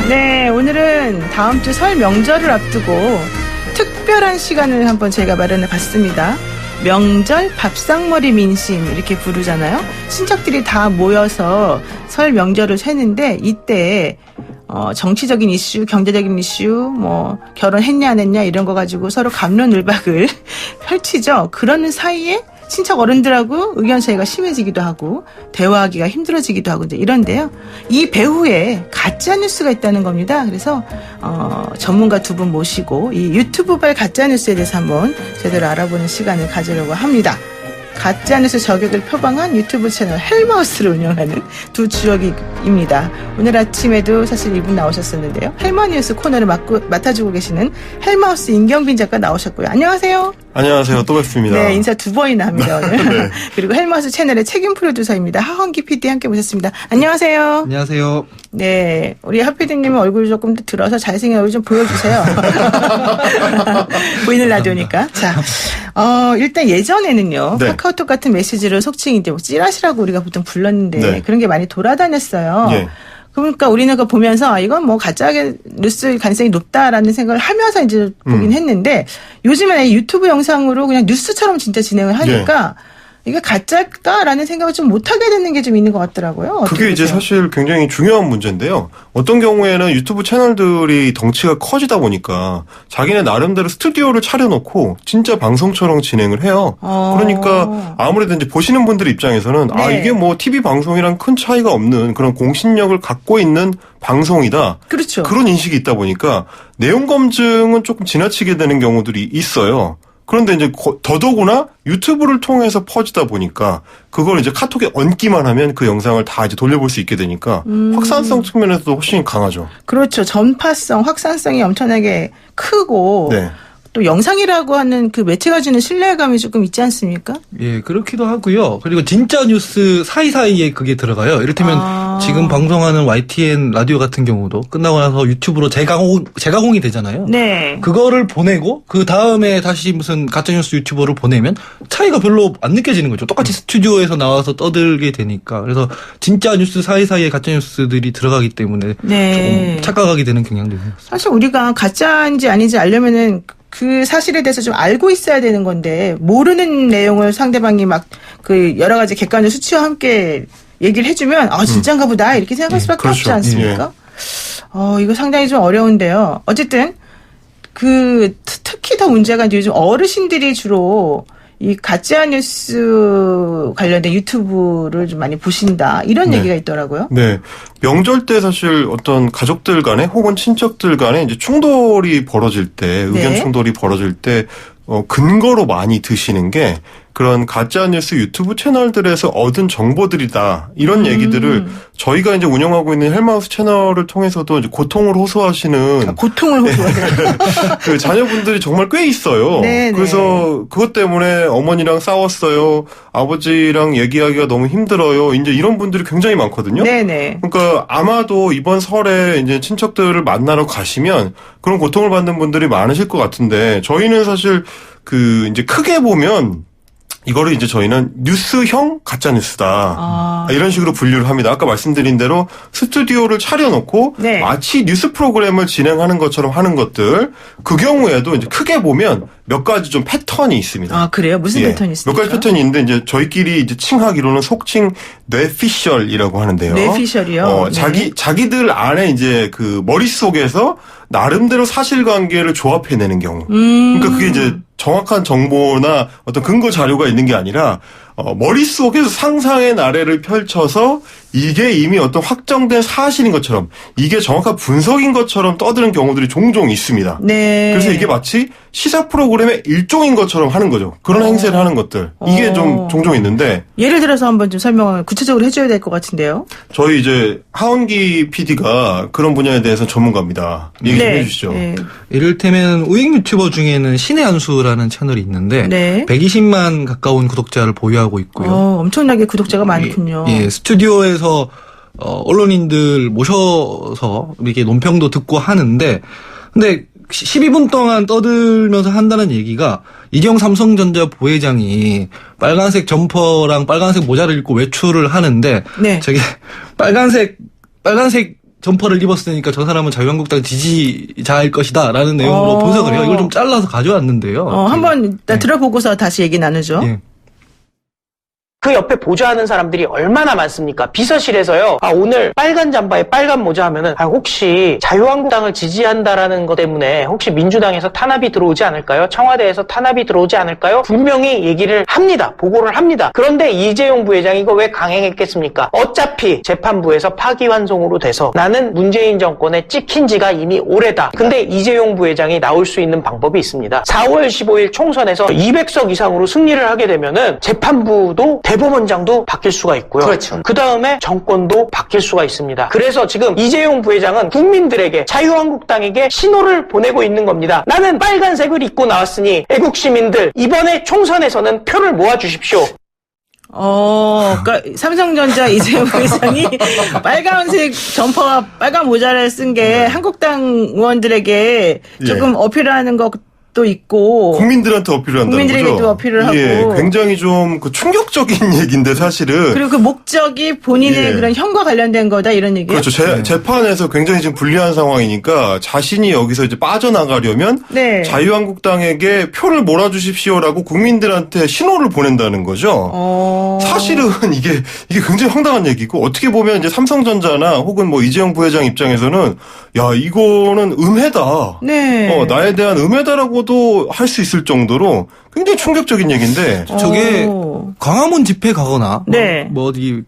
네, 오늘은 다음 주 설 명절을 앞두고 특별한 시간을 한번 제가 마련해 봤습니다. 명절 밥상머리 민심 이렇게 부르잖아요. 친척들이 다 모여서 설 명절을 세는데 이때 정치적인 이슈, 경제적인 이슈, 뭐 결혼했냐 안 했냐 이런 거 가지고 서로 갑론을박을 펼치죠. 그러는 사이에 친척 어른들하고 의견 차이가 심해지기도 하고 대화하기가 힘들어지기도 하고 이제 이런데요. 이 배후에 가짜 뉴스가 있다는 겁니다. 그래서 전문가 두 분 모시고 이 유튜브발 가짜 뉴스에 대해서 한번 제대로 알아보는 시간을 가지려고 합니다. 가짜뉴스 저격을 표방한 유튜브 채널 헬마우스를 운영하는 두 주역입니다. 오늘 아침에도 사실 이분 나오셨었는데요. 헬마뉴스 코너를 맡아주고 계시는 헬마우스 임경빈 작가 나오셨고요. 안녕하세요. 안녕하세요. 또 뵙습니다. 네, 인사 두 번이나 합니다, 오늘. 네. 그리고 헬마우스 채널의 책임 프로듀서입니다. 하헌기 PD 함께 모셨습니다. 안녕하세요. 안녕하세요. 네, 우리 하 PD님은 얼굴 조금 들어서 잘생긴 얼굴 좀 보여주세요. 보이는 라디오니까. 자, 일단 예전에는요. 네. 카카오톡 같은 메시지를 속칭 이제 뭐 찌라시라고 우리가 보통 불렀는데 네. 그런 게 많이 돌아다녔어요. 네. 그러니까 우리는 그거 보면서 이건 뭐 가짜 뉴스일 가능성이 높다라는 생각을 하면서 이제 보긴 했는데 요즘에는 유튜브 영상으로 그냥 뉴스처럼 진짜 진행을 하니까 이게 가짜일까라는 생각을 좀 못하게 되는 게 좀 있는 것 같더라고요. 그게 이제 보세요? 사실 굉장히 중요한 문제인데요. 어떤 경우에는 유튜브 채널들이 덩치가 커지다 보니까 자기네 나름대로 스튜디오를 차려놓고 진짜 방송처럼 진행을 해요. 그러니까 아무래도 이제 보시는 분들 입장에서는 네. 이게 뭐 TV 방송이랑 큰 차이가 없는 그런 공신력을 갖고 있는 방송이다. 그렇죠. 그런 인식이 있다 보니까 내용 검증은 조금 지나치게 되는 경우들이 있어요. 그런데 이제 더더구나 유튜브를 통해서 퍼지다 보니까 그걸 이제 카톡에 얹기만 하면 그 영상을 다 이제 돌려볼 수 있게 되니까 확산성 측면에서도 훨씬 강하죠. 그렇죠. 전파성, 확산성이 엄청나게 크고 네. 또 영상이라고 하는 그 매체가 주는 신뢰감이 조금 있지 않습니까? 예, 그렇기도 하고요. 그리고 진짜 뉴스 사이사이에 그게 들어가요. 이를테면 지금 방송하는 YTN 라디오 같은 경우도 끝나고 나서 유튜브로 재가공이 되잖아요. 네. 그거를 보내고 그 다음에 다시 무슨 가짜뉴스 유튜버를 보내면 차이가 별로 안 느껴지는 거죠. 똑같이 스튜디오에서 나와서 떠들게 되니까. 그래서 진짜 뉴스 사이사이에 가짜뉴스들이 들어가기 때문에 네. 조금 착각하게 되는 경향도 있어요. 사실 우리가 가짜인지 아닌지 알려면은 그 사실에 대해서 좀 알고 있어야 되는 건데 모르는 내용을 상대방이 막 그 여러 가지 객관적 수치와 함께 얘기를 해주면 진짜인가 보다 이렇게 생각할 수밖에 그렇죠. 없지 않습니까? 이거 상당히 좀 어려운데요. 어쨌든 특히 더 문제가 이제 요즘 어르신들이 주로 이 가짜뉴스 관련된 유튜브를 좀 많이 보신다 이런 얘기가 있더라고요. 네. 명절 때 사실 어떤 가족들 간에 혹은 친척들 간에 이제 충돌이 벌어질 때, 의견 충돌이 벌어질 때, 근거로 많이 드시는 게 그런 가짜뉴스 유튜브 채널들에서 얻은 정보들이다. 이런 얘기들을 저희가 이제 운영하고 있는 헬마우스 채널을 통해서도 이제 고통을 호소하시는. 고통을 호소하시는. 그 자녀분들이 정말 꽤 있어요. 네네. 그래서 그것 때문에 어머니랑 싸웠어요. 아버지랑 얘기하기가 너무 힘들어요. 이제 이런 분들이 굉장히 많거든요. 네네. 그러니까 아마도 이번 설에 이제 친척들을 만나러 가시면 그런 고통을 받는 분들이 많으실 것 같은데 저희는 사실 이제 크게 보면 이거를 이제 저희는 뉴스형 가짜뉴스다. 이런 식으로 분류를 합니다. 아까 말씀드린 대로 스튜디오를 차려놓고 마치 뉴스 프로그램을 진행하는 것처럼 하는 것들 그 경우에도 이제 크게 보면 몇 가지 좀 패턴이 있습니다. 아, 그래요? 무슨 패턴이 있습니까? 몇 가지 패턴이 있는데 이제 저희끼리 이제 칭하기로는 속칭 뇌피셜이라고 하는데요. 뇌피셜이요? 자기들 안에 이제 그 머릿속에서 나름대로 사실관계를 조합해내는 경우. 그러니까 그게 이제 정확한 정보나 어떤 근거 자료가 있는 게 아니라 머릿속에서 상상의 나래를 펼쳐서 이게 이미 어떤 확정된 사실인 것처럼 이게 정확한 분석인 것처럼 떠드는 경우들이 종종 있습니다. 네. 그래서 이게 마치 시사 프로그램의 일종인 것처럼 하는 거죠. 그런 행세를 하는 것들. 이게 좀 종종 있는데. 예를 들어서 한번 좀 설명을 구체적으로 해줘야 될 것 같은데요. 저희 이제 하헌기 PD가 그런 분야에 대해서 전문가입니다. 얘기 좀 해주시죠. 네. 이를테면 우익 유튜버 중에는 신의 한수라는 채널이 있는데 120만 가까운 구독자를 보유하고 있고요. 엄청나게 구독자가 많군요. 예, 스튜디오에서 언론인들 모셔서 이렇게 논평도 듣고 하는데 근데 12분 동안 떠들면서 한다는 얘기가 이재용 삼성전자 부회장이 빨간색 점퍼랑 빨간색 모자를 입고 외출을 하는데 네. 저기 빨간색 점퍼를 입었으니까 저 사람은 자유한국당 지지자일 것이다라는 내용으로 분석을 해요. 이걸 좀 잘라서 가져왔는데요. 한번 일단 들어보고서 다시 얘기 나누죠. 예. 그 옆에 보좌하는 사람들이 얼마나 많습니까? 비서실에서요. 오늘 빨간 잠바에 빨간 모자 하면은 혹시 자유한국당을 지지한다라는 것 때문에 혹시 민주당에서 탄압이 들어오지 않을까요? 청와대에서 탄압이 들어오지 않을까요? 분명히 얘기를 합니다. 보고를 합니다. 그런데 이재용 부회장이 이거 왜 강행했겠습니까? 어차피 재판부에서 파기환송으로 돼서 나는 문재인 정권에 찍힌 지가 이미 오래다. 근데 이재용 부회장이 나올 수 있는 방법이 있습니다. 4월 15일 총선에서 200석 이상으로 승리를 하게 되면은 재판부도 대법원장도 바뀔 수가 있고요. 그렇죠. 그 다음에 정권도 바뀔 수가 있습니다. 그래서 지금 이재용 부회장은 국민들에게 자유한국당에게 신호를 보내고 있는 겁니다. 나는 빨간색을 입고 나왔으니 애국 시민들 이번에 총선에서는 표를 모아주십시오. 그러니까 삼성전자 이재용 회장이 빨간색 점퍼와 빨간 모자를 쓴 게 한국당 의원들에게 조금 어필하는 것도 있고 국민들한테 어필을 한다는 거죠. 국민들에게도 어필을 하고 굉장히 좀 그 충격적인 얘기인데 사실은. 그리고 그 목적이 본인의 그런 형과 관련된 거다 이런 얘기예요. 그렇죠. 재판에서 굉장히 지금 불리한 상황이니까 자신이 여기서 이제 빠져나가려면 네. 자유한국당에게 표를 몰아주십시오라고 국민들한테 신호를 보낸다는 거죠. 사실은 이게 굉장히 황당한 얘기고 어떻게 보면 이제 삼성전자나 혹은 뭐 이재용 부회장 입장에서는 야 이거는 음해다. 네. 나에 대한 음해다라고도 할 수 있을 정도로 굉장히 충격적인 얘기인데 저게 광화문 집회 가거나 네. 뭐 어디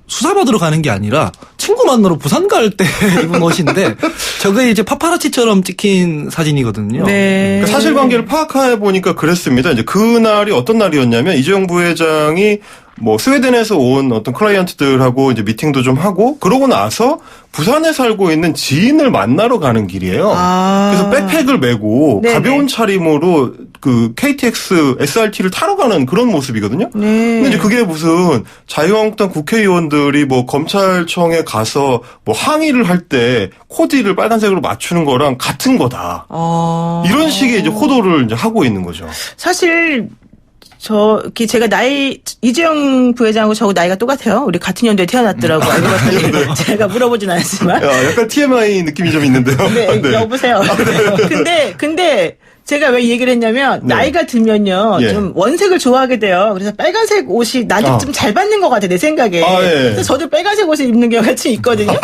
수사받으러 가는 게 아니라 친구 만나러 부산 갈 때 입은 옷인데 저게 이제 파파라치처럼 찍힌 사진이거든요. 네. 그러니까 사실관계를 파악해 보니까 그랬습니다. 이제 그날이 어떤 날이었냐면 이재용 부회장이 뭐 스웨덴에서 온 어떤 클라이언트들하고 이제 미팅도 좀 하고 그러고 나서 부산에 살고 있는 지인을 만나러 가는 길이에요. 그래서 백팩을 메고 네네. 가벼운 차림으로 그 KTX SRT를 타러 가는 그런 모습이거든요. 네. 근데 이제 그게 무슨 자유한국당 국회의원들이 뭐 검찰청에 가서 뭐 항의를 할 때 코디를 빨간색으로 맞추는 거랑 같은 거다. 이런 식의 이제 호도를 이제 하고 있는 거죠. 사실 제가 이재용 부회장하고 저하고 나이가 똑같아요. 우리 같은 연도에 태어났더라고요. 알고 봤더니 제가 물어보진 않았지만. 약간 TMI 느낌이 좀 있는데요. 네, 여보세요. 근데 제가 왜 이 얘기를 했냐면 나이가 들면요 좀 원색을 좋아하게 돼요. 그래서 빨간색 옷이 나한테 좀 잘 받는 것 같아 내 생각에. 그래서 저도 빨간색 옷을 입는 경우가 좀 있거든요.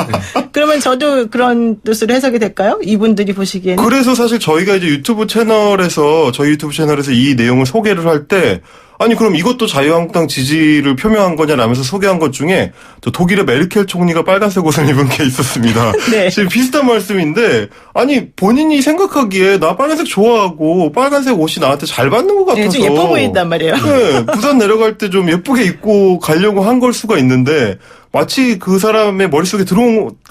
그러면 저도 그런 뜻으로 해석이 될까요? 이분들이 보시기에는. 그래서 사실 저희가 이제 저희 유튜브 채널에서 이 내용을 소개를 할 때 아니 그럼 이것도 자유한국당 지지를 표명한 거냐라면서 소개한 것 중에 저 독일의 메르켈 총리가 빨간색 옷을 입은 게 있었습니다. 네. 지금 비슷한 말씀인데 아니 본인이 생각하기에 나 빨간색 좋아하고 빨간색 옷이 나한테 잘 받는 것 같아서 네, 좀 예뻐 보인단 말이에요. 네, 부산 내려갈 때 좀 예쁘게 입고 가려고 한 걸 수가 있는데 마치 그 사람의 머릿속에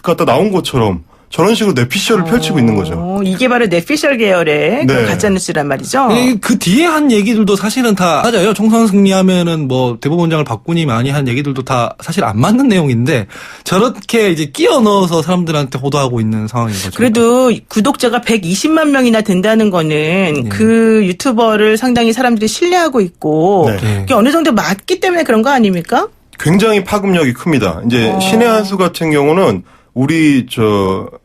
갔다 나온 것처럼 저런 식으로 뇌피셜을 펼치고 있는 거죠. 이게 바로 뇌피셜 계열의 네. 가짜뉴스란 말이죠. 그 뒤에 한 얘기들도 사실은 다 맞아요. 총선 승리하면은 뭐 대법원장을 바꾸니 많이 한 얘기들도 다 사실 안 맞는 내용인데 저렇게 이제 끼워 넣어서 사람들한테 호도하고 있는 상황인 거죠. 그래도 구독자가 120만 명이나 된다는 거는 그 유튜버를 상당히 사람들이 신뢰하고 있고 네. 그게 어느 정도 맞기 때문에 그런 거 아닙니까? 굉장히 파급력이 큽니다. 이제 신의 한수 같은 경우는 우리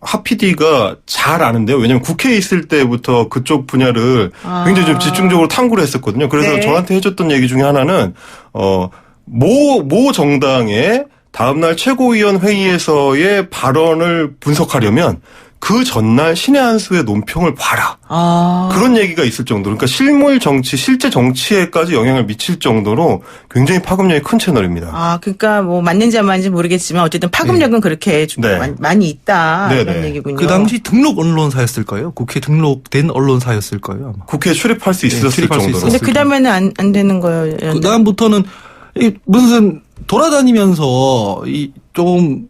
하 PD가 잘 아는데요. 왜냐면 국회에 있을 때부터 그쪽 분야를 굉장히 좀 집중적으로 탐구를 했었거든요. 그래서 네. 저한테 해줬던 얘기 중에 하나는 모 정당의 다음날 최고위원 회의에서의 발언을 분석하려면 그 전날 신의 한수의 논평을 봐라. 그런 얘기가 있을 정도로 그러니까 실물 정치, 실제 정치에까지 영향을 미칠 정도로 굉장히 파급력이 큰 채널입니다. 그러니까 뭐 맞는지 안 맞는지 모르겠지만 어쨌든 파급력은 그렇게 좀 많이 있다 이런 얘기군요. 그 당시 등록 언론사였을 거예요. 국회 등록된 언론사였을 거예요. 아마. 국회에 출입할 수 있었을 출입할 수 정도로. 근데 그 다음에는 안 되는 거예요. 그 다음부터는 무슨 돌아다니면서 좀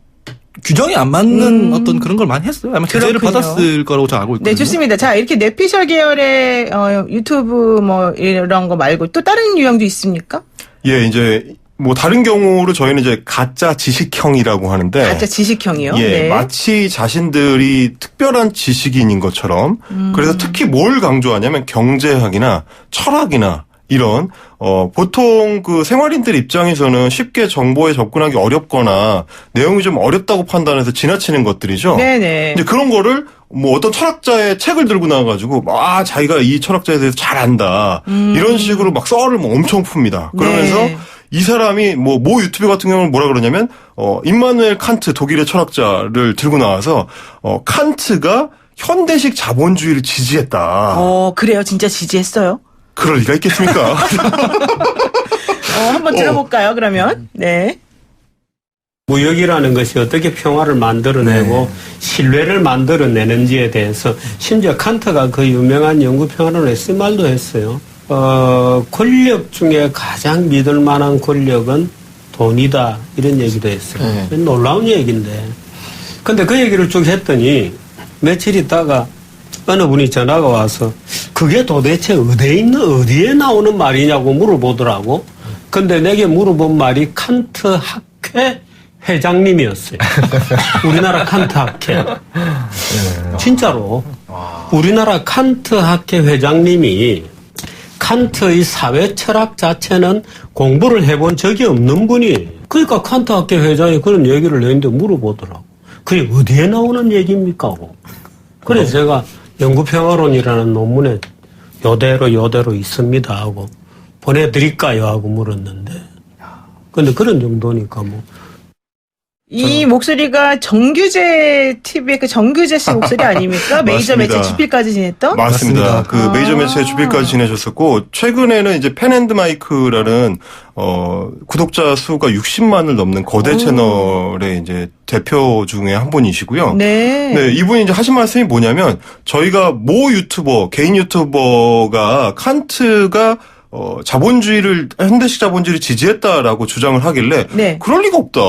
규정이 안 맞는 어떤 그런 걸 많이 했어요. 아마 제재를 그렇군요. 받았을 거라고 저는 알고 있거든요. 네, 좋습니다. 자, 이렇게 뇌피셜 계열의 유튜브 뭐 이런 거 말고 또 다른 유형도 있습니까? 예, 이제 뭐 다른 경우로 저희는 이제 가짜 지식형이라고 하는데 가짜 지식형이요? 예, 네. 마치 자신들이 특별한 지식인인 것처럼 그래서 특히 뭘 강조하냐면 경제학이나 철학이나 이런 보통 그 생활인들 입장에서는 쉽게 정보에 접근하기 어렵거나 내용이 좀 어렵다고 판단해서 지나치는 것들이죠. 네네. 이제 그런 거를 뭐 어떤 철학자의 책을 들고 나와가지고 자기가 이 철학자에 대해서 잘 안다 이런 식으로 막 썰을 뭐 엄청 풉니다. 그러면서 네. 이 사람이 모 유튜브 같은 경우는 뭐라 그러냐면 임마누엘 칸트 독일의 철학자를 들고 나와서 칸트가 현대식 자본주의를 지지했다. 그래요? 진짜 지지했어요? 그럴 리가 있겠습니까? 한번 들어볼까요, 그러면? 네. 무역이라는 것이 어떻게 평화를 만들어내고 신뢰를 만들어내는지에 대해서 심지어 칸트가 그 유명한 영구평화론에 쓴 말도 했어요. 권력 중에 가장 믿을 만한 권력은 돈이다 이런 얘기도 했어요. 놀라운 얘기인데 근데 그 얘기를 쭉 했더니 며칠 있다가 어느 분이 전화가 와서 그게 도대체 어디에 나오는 말이냐고 물어보더라고. 근데 내게 물어본 말이 칸트 학회 회장님이었어요. 우리나라 칸트 학회. 진짜로. 우리나라 칸트 학회 회장님이 칸트의 사회 철학 자체는 공부를 해본 적이 없는 분이에요. 그러니까 칸트 학회 회장이 그런 얘기를 내는데 물어보더라고. 그게 어디에 나오는 얘기입니까? 하고. 그래서 제가 영구평화론이라는 논문에 요대로 있습니다 하고 보내드릴까요? 하고 물었는데 근데 그런 정도니까 뭐. 이 목소리가 정규재 TV의 그 정규재 씨 목소리 아닙니까? 메이저 맞습니다. 매체 주필까지 지냈던? 맞습니다. 그 메이저 매체 주필까지 지내셨었고 최근에는 이제 펜앤드마이크라는 구독자 수가 60만을 넘는 거대 채널의 이제 대표 중에 한 분이시고요. 네. 네, 이분이 이제 하신 말씀이 뭐냐면 저희가 모 유튜버, 개인 유튜버가 칸트가 현대식 자본주의를 지지했다라고 주장을 하길래 네. 그럴 리가 없다.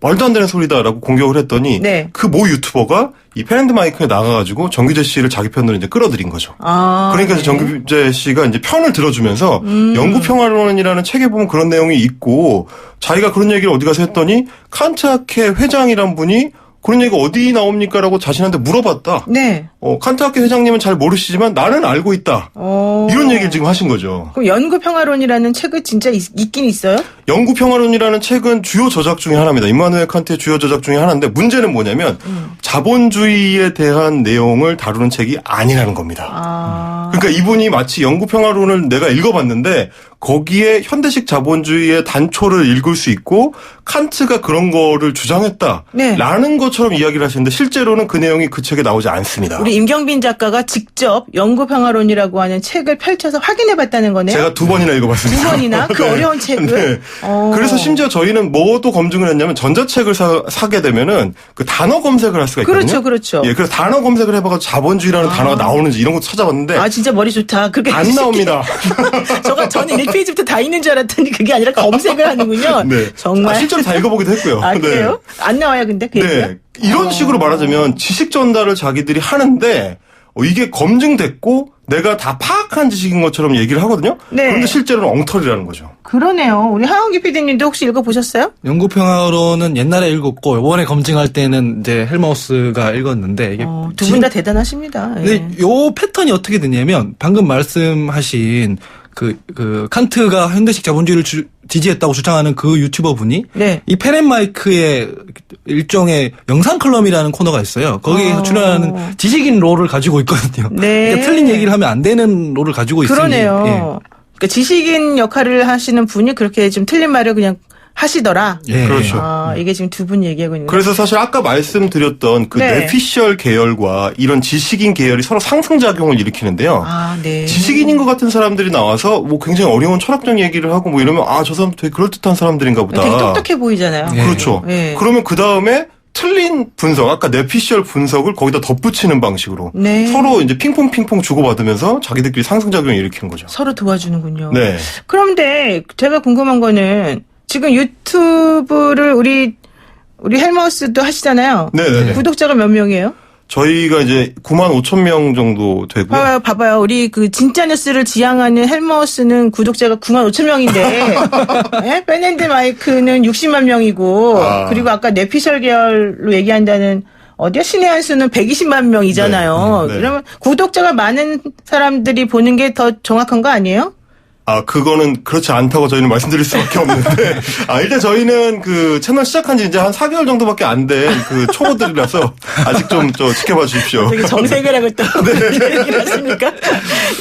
말도 안 되는 소리다라고 공격을 했더니 네. 그 모 유튜버가 이 펜앤드마이크에 나가가지고 정규재 씨를 자기 편으로 이제 끌어들인 거죠. 그러니까 네. 정규재 씨가 이제 편을 들어주면서 영구평화론이라는 책에 보면 그런 내용이 있고 자기가 그런 얘기를 어디 가서 했더니 칸트학회 회장이란 분이 그런 얘기가 어디 나옵니까라고 자신한테 물어봤다. 네. 칸트학회 회장님은 잘 모르시지만 나는 알고 있다. 이런 얘기를 지금 하신 거죠. 그럼 연구평화론이라는 책은 진짜 있긴 있어요? 영구평화론이라는 책은 주요 저작 중에 하나입니다. 임마누엘 칸트의 주요 저작 중에 하나인데 문제는 뭐냐면 자본주의에 대한 내용을 다루는 책이 아니라는 겁니다. 그러니까 이분이 마치 영구평화론을 내가 읽어봤는데 거기에 현대식 자본주의의 단초를 읽을 수 있고 칸트가 그런 거를 주장했다. 네. 라는 것처럼 이야기를 하시는데 실제로는 그 내용이 그 책에 나오지 않습니다. 우리 임경빈 작가가 직접 영구평화론이라고 하는 책을 펼쳐서 확인해봤다는 거네요. 제가 2번이나 읽어봤습니다. 2번이나? 그 네. 어려운 책을? 네. 그래서 심지어 저희는 뭐도 검증을 했냐면 전자책을 사게 되면은 그 단어 검색을 할 수가 있거든요. 그렇죠, 그렇죠. 예, 그래서 단어 검색을 해봐가지고 자본주의라는 단어가 나오는지 이런 것도 찾아봤는데 진짜 머리 좋다. 그렇게 안 나옵니다. 저는 1페이지부터 다 있는 줄 알았더니 그게 아니라 검색을 하는군요. 네. 정말. 실제로 다 읽어보기도 했고요. 그래요? 안 나와요, 근데? 그 얘기가? 네. 이런 식으로 말하자면 지식 전달을 자기들이 하는데 이게 검증됐고 내가 다 파악한 지식인 것처럼 얘기를 하거든요. 네. 그런데 실제로는 엉터리라는 거죠. 그러네요. 우리 하원기 PD님도 혹시 읽어보셨어요? 영구평화론은 옛날에 읽었고 이번에 검증할 때는 이제 헬마우스가 읽었는데 이게 두 분 다 대단하십니다. 예. 근데 요 패턴이 어떻게 되냐면 방금 말씀하신 그 칸트가 현대식 자본주의를 지지했다고 주장하는 그 유튜버 분이 네. 이 펜앤마이크의 일종의 영상 클럽이라는 코너가 있어요. 거기에서 출연하는 지식인 롤을 가지고 있거든요. 네. 그러니까 틀린 얘기를 하면 안 되는 롤을 가지고 있으니. 그러네요. 예. 그러니까 지식인 역할을 하시는 분이 그렇게 좀 틀린 말을 그냥 하시더라. 예. 그렇죠. 이게 지금 두 분 얘기하고 있는 거예요. 그래서 사실 아까 말씀드렸던 그 네. 뇌피셜 계열과 이런 지식인 계열이 서로 상승작용을 일으키는데요. 네. 지식인인 것 같은 사람들이 나와서 뭐 굉장히 어려운 철학적 얘기를 하고 뭐 이러면 저 사람 되게 그럴듯한 사람들인가 보다. 되게 똑똑해 보이잖아요. 예. 그렇죠. 네. 그러면 그 다음에 틀린 분석, 아까 뇌피셜 분석을 거기다 덧붙이는 방식으로 네. 서로 이제 핑퐁 주고받으면서 자기들끼리 상승작용을 일으키는 거죠. 서로 도와주는군요. 네. 그런데 제가 궁금한 거는 지금 유튜브를 우리 헬마우스도 하시잖아요. 네네네. 구독자가 몇 명이에요? 저희가 이제 95,000명 정도 되고요. 봐봐요. 우리 그 진짜 뉴스를 지향하는 헬머스는 구독자가 95,000명인데, 밴앤드 마이크는 60만 명이고, 그리고 아까 뇌피셜 계열로 얘기한다는 어디야? 신의 한 수는 120만 명이잖아요. 네. 그러면 구독자가 많은 사람들이 보는 게 더 정확한 거 아니에요? 그거는 그렇지 않다고 저희는 말씀드릴 수밖에 없는데, 일단 저희는 그 채널 시작한 지 이제 한 4개월 정도밖에 안 된 그 초보들이라서 아직 좀 정색봐 주십시오. 되게 정색을 하고 또 얘기를 하십니까?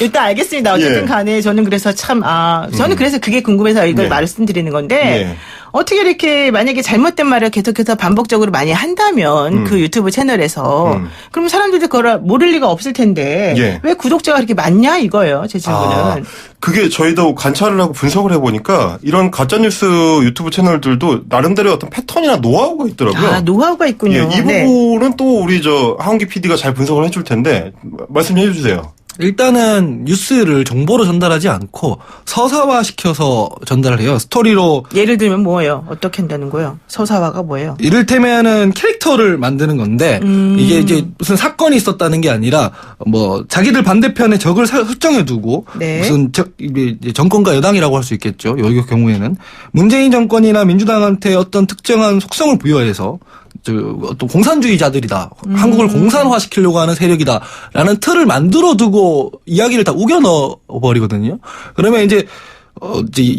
일단 알겠습니다. 어쨌든 예. 간에 저는 그래서 저는 그래서 그게 궁금해서 이걸 네. 말씀드리는 건데, 예. 어떻게 이렇게 만약에 잘못된 말을 계속해서 반복적으로 많이 한다면 그 유튜브 채널에서 그럼 사람들이 그걸 모를 리가 없을 텐데 예. 왜 구독자가 그렇게 많냐 이거예요. 제 질문은. 그게 저희도 관찰을 하고 분석을 해보니까 이런 가짜뉴스 유튜브 채널들도 나름대로 어떤 패턴이나 노하우가 있더라고요. 노하우가 있군요. 예, 이 네. 부분은 또 우리 하은기 PD가 잘 분석을 해줄 텐데 말씀 해주세요. 일단은 뉴스를 정보로 전달하지 않고 서사화시켜서 전달을 해요. 스토리로. 예를 들면 뭐예요? 어떻게 한다는 거예요? 서사화가 뭐예요? 이를테면은 캐릭터를 만드는 건데 이게 이제 무슨 사건이 있었다는 게 아니라 뭐 자기들 반대편에 적을 설정해두고 네. 무슨 이제 정권과 여당이라고 할 수 있겠죠. 여기 경우에는 문재인 정권이나 민주당한테 어떤 특정한 속성을 부여해서 어떤 공산주의자들이다. 한국을 공산화시키려고 하는 세력이다라는 틀을 만들어두고 이야기를 다 우겨 넣어버리거든요. 그러면 이제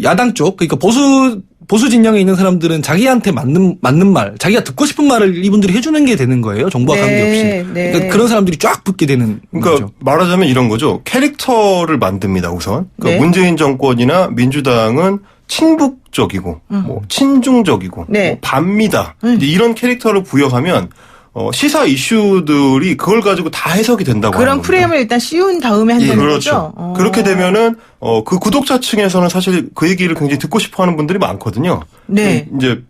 야당 쪽, 그러니까 보수 진영에 있는 사람들은 자기한테 맞는 말, 자기가 듣고 싶은 말을 이분들이 해주는 게 되는 거예요. 정부와 네, 관계없이. 네. 그러니까 그런 사람들이 쫙 붙게 되는 그러니까 거죠. 말하자면 이런 거죠. 캐릭터를 만듭니다. 우선 그러니까 네. 문재인 정권이나 민주당은 친북적이고 뭐 친중적이고 네. 뭐 반미다 이제 이런 캐릭터를 부여하면 시사 이슈들이 그걸 가지고 다 해석이 된다고 하는 그런 겁니다. 프레임을 일단 씌운 다음에 한다는 그렇죠. 거죠? 그렇게 되면은 그 구독자층에서는 사실 그 얘기를 굉장히 듣고 싶어하는 분들이 많거든요. 네. 이제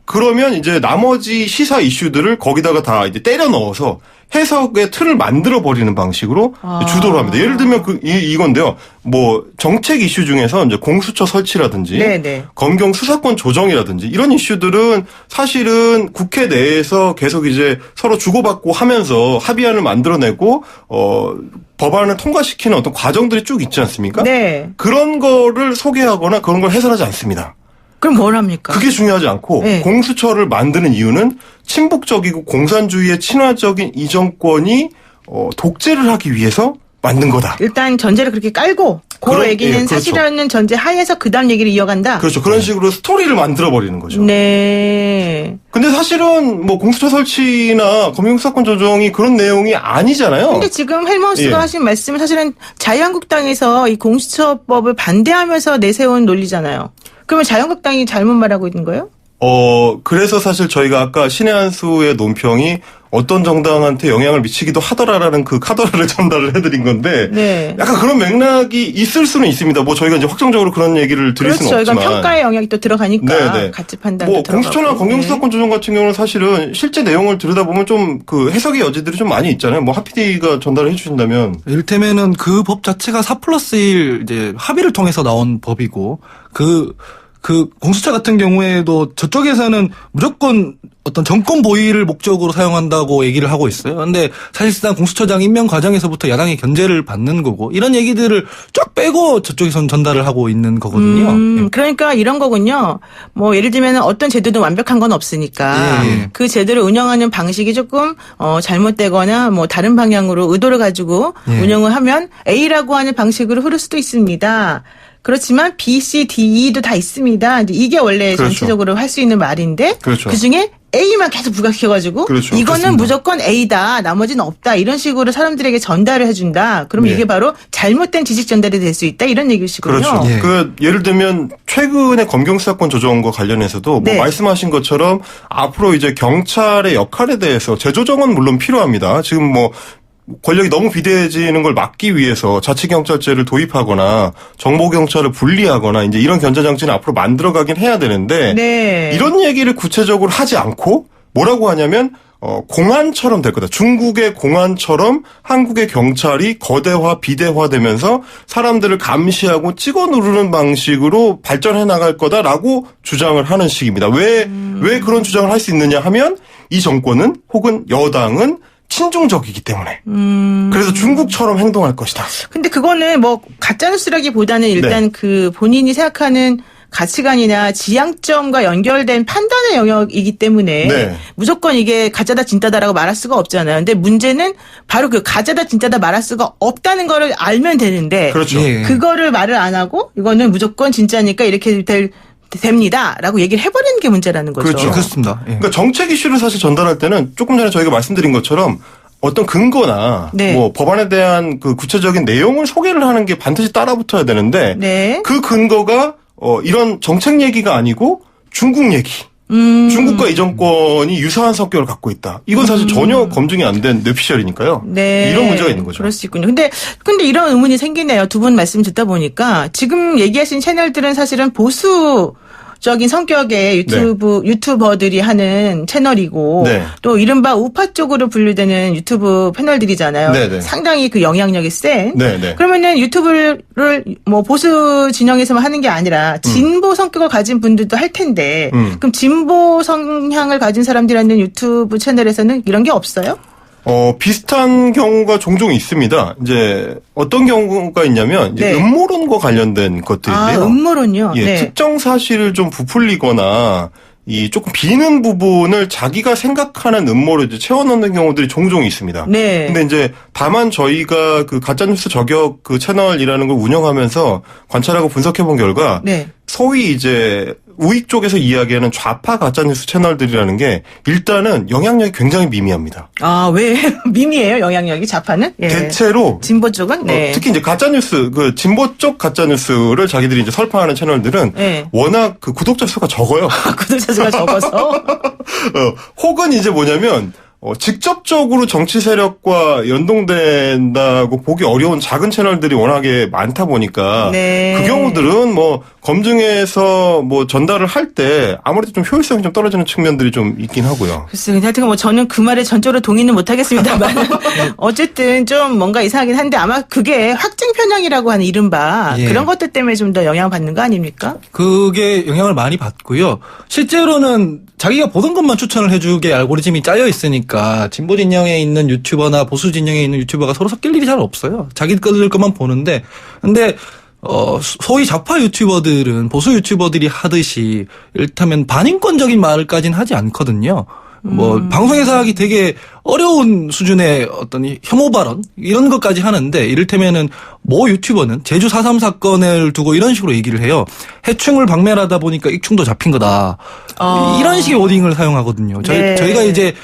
그러면 이제 나머지 시사 이슈들을 거기다가 다 이제 때려 넣어서 해석의 틀을 만들어 버리는 방식으로 주도를 합니다. 예를 들면 이건데요. 정책 이슈 중에서 이제 공수처 설치라든지 네네. 검경 수사권 조정이라든지 이런 이슈들은 사실은 국회 내에서 계속 이제 서로 주고받고 하면서 합의안을 만들어내고 법안을 통과시키는 어떤 과정들이 쭉 있지 않습니까? 네. 그런 거를 소개하거나 그런 걸 해설하지 않습니다. 그럼 뭘 합니까? 그게 중요하지 않고 네. 공수처를 만드는 이유는 친북적이고 공산주의에 친화적인 이 정권이 독재를 하기 위해서 만든 거다. 일단 전제를 그렇게 깔고 그 얘기는 그렇죠. 사실이라는 전제 하에서 그다음 얘기를 이어간다. 그렇죠. 그런 식으로 스토리를 만들어 버리는 거죠. 네. 근데 사실은 공수처 설치나 검경 수사권 조정이 그런 내용이 아니잖아요. 근데 지금 헬머스가 예. 하신 말씀은 사실은 자유한국당에서 이 공수처법을 반대하면서 내세운 논리잖아요. 그러면 자유한국당이 잘못 말하고 있는 거예요? 그래서 사실 저희가 아까 신의 한 수의 논평이 어떤 정당한테 영향을 미치기도 하더라라는 그 카더라를 전달을 해드린 건데, 네. 약간 그런 맥락이 있을 수는 있습니다. 저희가 이제 확정적으로 그런 얘기를 드릴 그렇죠. 수는 없지만. 이건 평가의 영역이 또 들어가니까 네네. 가치 판단도 들어가고. 공수처나 검경수사권 조정 같은 경우는 사실은 실제 내용을 들여다보면 좀 해석의 여지들이 좀 많이 있잖아요. 하PD가 전달을 해주신다면. 이를테면은 그 법 자체가 4+1 이제 합의를 통해서 나온 법이고 그 공수처 같은 경우에도 저쪽에서는 무조건 어떤 정권 보위를 목적으로 사용한다고 얘기를 하고 있어요. 근데 사실상 공수처장 임명 과정에서부터 야당의 견제를 받는 거고 이런 얘기들을 쫙 빼고 저쪽에서는 전달을 하고 있는 거거든요. 그러니까 이런 거군요. 예를 들면 어떤 제도도 완벽한 건 없으니까 예. 그 제도를 운영하는 방식이 조금 잘못되거나 다른 방향으로 의도를 가지고 예. 운영을 하면 A라고 하는 방식으로 흐를 수도 있습니다. 그렇지만 B, C, D, E도 다 있습니다. 이게 원래 그렇죠. 전체적으로 할 수 있는 말인데 그렇죠. 그중에 A만 계속 부각시켜가지고 그렇죠. 이거는 그렇습니다. 무조건 A다. 나머지는 없다. 이런 식으로 사람들에게 전달을 해준다. 그러면 예. 이게 바로 잘못된 지식 전달이 될 수 있다. 이런 얘기시군요. 그렇죠. 예. 예를 들면 최근에 검경수사권 조정과 관련해서도 네. 말씀하신 것처럼 앞으로 이제 경찰의 역할에 대해서 재조정은 물론 필요합니다. 지금 권력이 너무 비대해지는 걸 막기 위해서 자치경찰제를 도입하거나 정보경찰을 분리하거나 이제 이런 견제장치는 앞으로 만들어가긴 해야 되는데 네. 이런 얘기를 구체적으로 하지 않고 뭐라고 하냐면 공안처럼 될 거다. 중국의 공안처럼 한국의 경찰이 거대화, 비대화되면서 사람들을 감시하고 찍어 누르는 방식으로 발전해 나갈 거다라고 주장을 하는 식입니다. 왜 그런 주장을 할 수 있느냐 하면 이 정권은 혹은 여당은 친중적이기 때문에. 그래서 중국처럼 행동할 것이다. 근데 그거는 뭐 가짜뉴스라기보다는 일단 네. 그 본인이 생각하는 가치관이나 지향점과 연결된 판단의 영역이기 때문에 네. 무조건 이게 가짜다 진짜다라고 말할 수가 없잖아요. 근데 문제는 바로 그 가짜다 진짜다 말할 수가 없다는 거를 알면 되는데 그렇죠. 예. 그거를 말을 안 하고 이거는 무조건 진짜니까 이렇게 됩니다라고 얘기를 해버리는 게 문제라는 거죠. 그렇죠. 그렇습니다. 예. 그러니까 정책 이슈를 사실 전달할 때는 조금 전에 저희가 말씀드린 것처럼 어떤 근거나 네. 뭐 법안에 대한 그 구체적인 내용을 소개를 하는 게 반드시 따라붙어야 되는데 네. 그 근거가 이런 정책 얘기가 아니고 중국 얘기. 중국과 이 정권이 유사한 성격을 갖고 있다. 이건 사실 전혀 검증이 안 된 뇌피셜이니까요. 네. 이런 문제가 있는 거죠. 그럴 수 있군요. 근데 이런 의문이 생기네요. 두 분 말씀 듣다 보니까 지금 얘기하신 채널들은 사실은 보수적인 성격의 유튜버들이 하는 채널이고 네. 또 이른바 우파 쪽으로 분류되는 유튜브 패널들이잖아요. 네, 네. 상당히 그 영향력이 센. 네, 네. 그러면은 유튜브를 뭐 보수 진영에서만 하는 게 아니라 진보 성격을 가진 분들도 할 텐데 그럼 진보 성향을 가진 사람들이 하는 유튜브 채널에서는 이런 게 없어요? 비슷한 경우가 종종 있습니다. 이제 어떤 경우가 있냐면 이제 네. 음모론과 관련된 것들인데요. 음모론요? 예, 네. 특정 사실을 좀 부풀리거나 이 조금 비는 부분을 자기가 생각하는 음모로 이제 채워넣는 경우들이 종종 있습니다. 네. 근데 이제 다만 저희가 그 가짜뉴스 저격 그 채널이라는 걸 운영하면서 관찰하고 분석해 본 결과 네. 소위 이제 우익 쪽에서 이야기하는 좌파 가짜뉴스 채널들이라는 게 일단은 영향력이 굉장히 미미합니다. 아, 왜? 미미해요, 영향력이, 좌파는? 예. 대체로 진보 쪽은? 네. 특히 이제 가짜뉴스, 그 진보 쪽 가짜뉴스를 자기들이 이제 설파하는 채널들은 네. 워낙 그 구독자 수가 적어요. 구독자 수가 적어서. 혹은 이제 뭐냐면, 직접적으로 정치 세력과 연동된다고 보기 어려운 작은 채널들이 워낙에 많다 보니까 네. 그 경우들은 뭐 검증해서 뭐 전달을 할 때 아무래도 좀 효율성이 좀 떨어지는 측면들이 좀 있긴 하고요. 글쎄요. 하여튼 뭐 저는 그 말에 전적으로 동의는 못하겠습니다만 어쨌든 좀 뭔가 이상하긴 한데 아마 그게 확증 편향이라고 하는 이른바 예. 그런 것들 때문에 좀 더 영향받는 거 아닙니까? 그게 영향을 많이 받고요. 실제로는 자기가 보던 것만 추천을 해주게 알고리즘이 짜여 있으니까 진보 진영에 있는 유튜버나 보수 진영에 있는 유튜버가 서로 섞일 일이 잘 없어요. 자기 것만 보는데 근데 소위 좌파 유튜버들은 보수 유튜버들이 하듯이 이를테면 반인권적인 말을까지는 하지 않거든요. 뭐 방송에서 하기 되게 어려운 수준의 어떤 혐오 발언 이런 것까지 하는데 이를테면은 모 유튜버는 제주 4.3 사건을 두고 이런 식으로 얘기를 해요. 해충을 박멸하다 보니까 익충도 잡힌 거다. 이런 식의 워딩을 사용하거든요. 네. 저희가 이제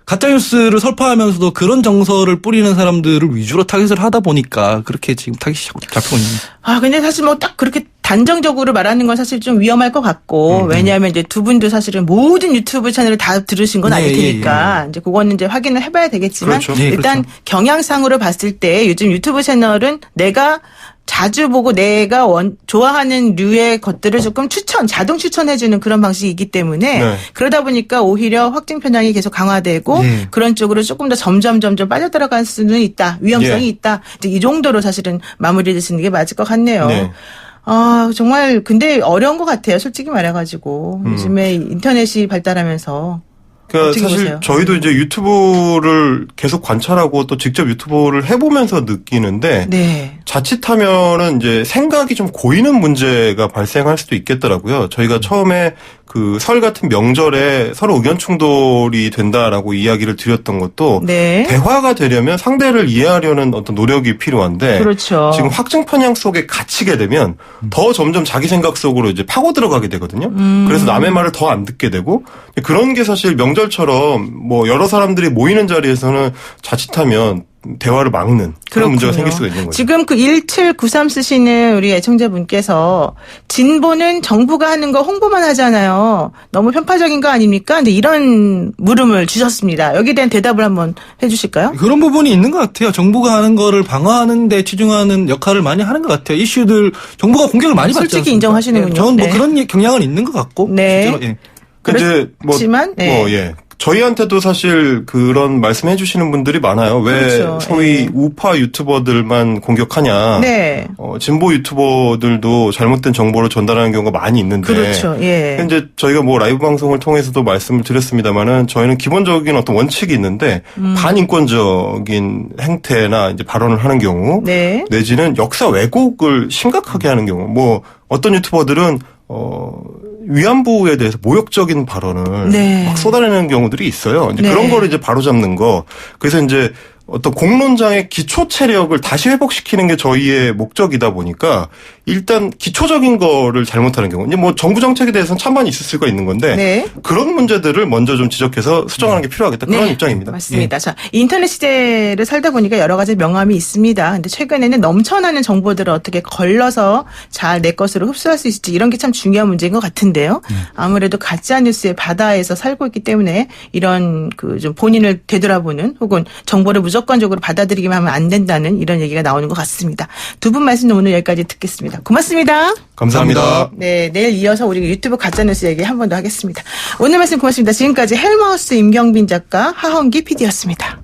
가짜뉴스를 설파하면서도 그런 정서를 뿌리는 사람들을 위주로 타겟을 하다 보니까 그렇게 지금 타겟이 잡히고 있는. 아, 근데 사실 뭐 딱 그렇게 단정적으로 말하는 건 사실 좀 위험할 것 같고, 왜냐하면 이제 두 분도 사실은 모든 유튜브 채널을 다 들으신 건 아닐 테니까, 이제 그거는 이제 확인을 해봐야 되겠지만, 그렇죠. 일단 그렇죠. 경향상으로 봤을 때 요즘 유튜브 채널은 내가 자주 보고 내가 좋아하는 류의 것들을 조금 자동 추천해주는 그런 방식이기 때문에 네. 그러다 보니까 오히려 확증 편향이 계속 강화되고 예. 그런 쪽으로 조금 더 점점 빠져들어갈 수는 있다. 위험성이 예. 있다. 이제 이 정도로 사실은 마무리 짓는 게 맞을 것 같네요. 네. 아, 정말 근데 어려운 것 같아요. 솔직히 말해가지고. 요즘에 인터넷이 발달하면서. 그러니까 어떻게 사실 보세요? 저희도 이제 유튜브를 계속 관찰하고 또 직접 유튜브를 해보면서 느끼는데 네. 자칫하면은 이제 생각이 좀 고이는 문제가 발생할 수도 있겠더라고요. 저희가 처음에 그 설 같은 명절에 서로 의견 충돌이 된다라고 이야기를 드렸던 것도 네. 대화가 되려면 상대를 이해하려는 어떤 노력이 필요한데 그렇죠. 지금 확증 편향 속에 갇히게 되면 더 점점 자기 생각 속으로 이제 파고 들어가게 되거든요. 그래서 남의 말을 더 안 듣게 되고 그런 게 사실 명절처럼 뭐 여러 사람들이 모이는 자리에서는 자칫하면 대화를 막는 그런 문제가 생길 수가 있는 거죠. 지금 그 1793 쓰시는 우리 애청자분께서 진보는 정부가 하는 거 홍보만 하잖아요. 너무 편파적인 거 아닙니까? 근데 이런 물음을 주셨습니다. 여기에 대한 대답을 한번 해주실까요? 그런 부분이 있는 것 같아요. 정부가 하는 거를 방어하는 데 치중하는 역할을 많이 하는 것 같아요. 이슈들 정부가 공격을 많이 받지 솔직히 않습니까? 인정하시는군요. 저는 뭐 네. 그런 경향은 있는 것 같고 네. 실제로 예. 이제 뭐, 그렇지만, 네. 예. 저희한테도 사실 그런 말씀해 주시는 분들이 많아요. 왜 그렇죠. 소위 예. 우파 유튜버들만 공격하냐. 네. 진보 유튜버들도 잘못된 정보를 전달하는 경우가 많이 있는데. 그렇죠. 예. 이제 저희가 뭐 라이브 방송을 통해서도 말씀을 드렸습니다만은 저희는 기본적인 어떤 원칙이 있는데 반인권적인 행태나 이제 발언을 하는 경우 네. 내지는 역사 왜곡을 심각하게 하는 경우 뭐 어떤 유튜버들은 위안부에 대해서 모욕적인 발언을 네. 막 쏟아내는 경우들이 있어요. 이제 네. 그런 거를 이제 바로잡는 거. 그래서 이제 어떤 공론장의 기초 체력을 다시 회복시키는 게 저희의 목적이다 보니까 일단 기초적인 거를 잘못하는 경우, 이제 뭐 정부 정책에 대해서는 찬반이 있을 수가 있는 건데 네. 그런 문제들을 먼저 좀 지적해서 수정하는 게 필요하겠다 그런 네, 입장입니다. 맞습니다. 자, 인터넷 시대를 살다 보니까 여러 가지 명함이 있습니다. 근데 최근에는 넘쳐나는 정보들을 어떻게 걸러서 잘 내 것으로 흡수할 수 있을지 이런 게 참 중요한 문제인 것 같은데요. 아무래도 가짜 뉴스의 바다에서 살고 있기 때문에 이런 그 좀 본인을 되돌아보는 혹은 정보를 무조건적으로 받아들이기만 하면 안 된다는 이런 얘기가 나오는 것 같습니다. 두 분 말씀 오늘 여기까지 듣겠습니다. 고맙습니다. 감사합니다. 네, 내일 이어서 우리 유튜브 가짜뉴스 얘기 한 번 더 하겠습니다. 오늘 말씀 고맙습니다. 지금까지 헬마우스 임경빈 작가, 하헌기 PD였습니다.